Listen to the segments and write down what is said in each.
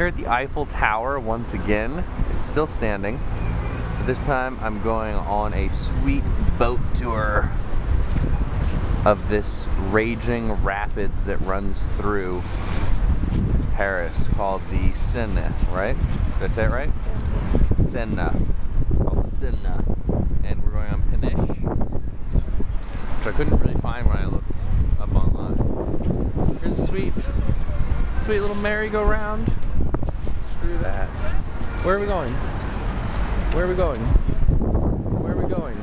Here at the Eiffel Tower once again. It's still standing. So this time I'm going on a sweet boat tour of this raging rapids that runs through Paris called the Seine, right? Did I say it right? Seine. Called Seine. And we're going on Peniche, which I couldn't really find when I looked up online. Here's a sweet little merry-go-round. Screw that. Where are we going? Where are we going? Where are we going?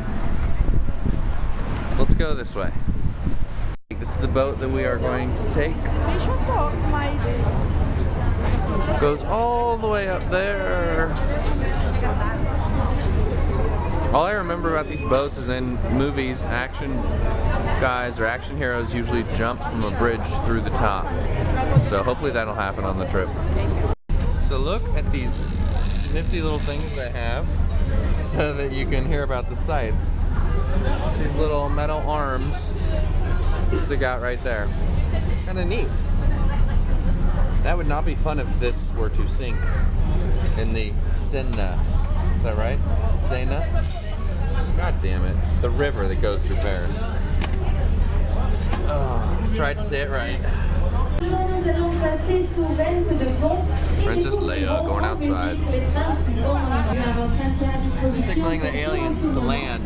Let's go this way. This is the boat that we are going to take. Goes all the way up there. All I remember about these boats is in movies, action guys or action heroes usually jump from a bridge through the top. So hopefully that'll happen on the trip. So look at these nifty little things they have so that you can hear about the sights. These little metal arms stick out right there. Kind of neat. That would not be fun if this were to sink in the Seine. Is that right? Seine? God damn it. The river that goes through Paris. Oh, tried to say it right. Princess Leia going outside. Signaling the aliens to land.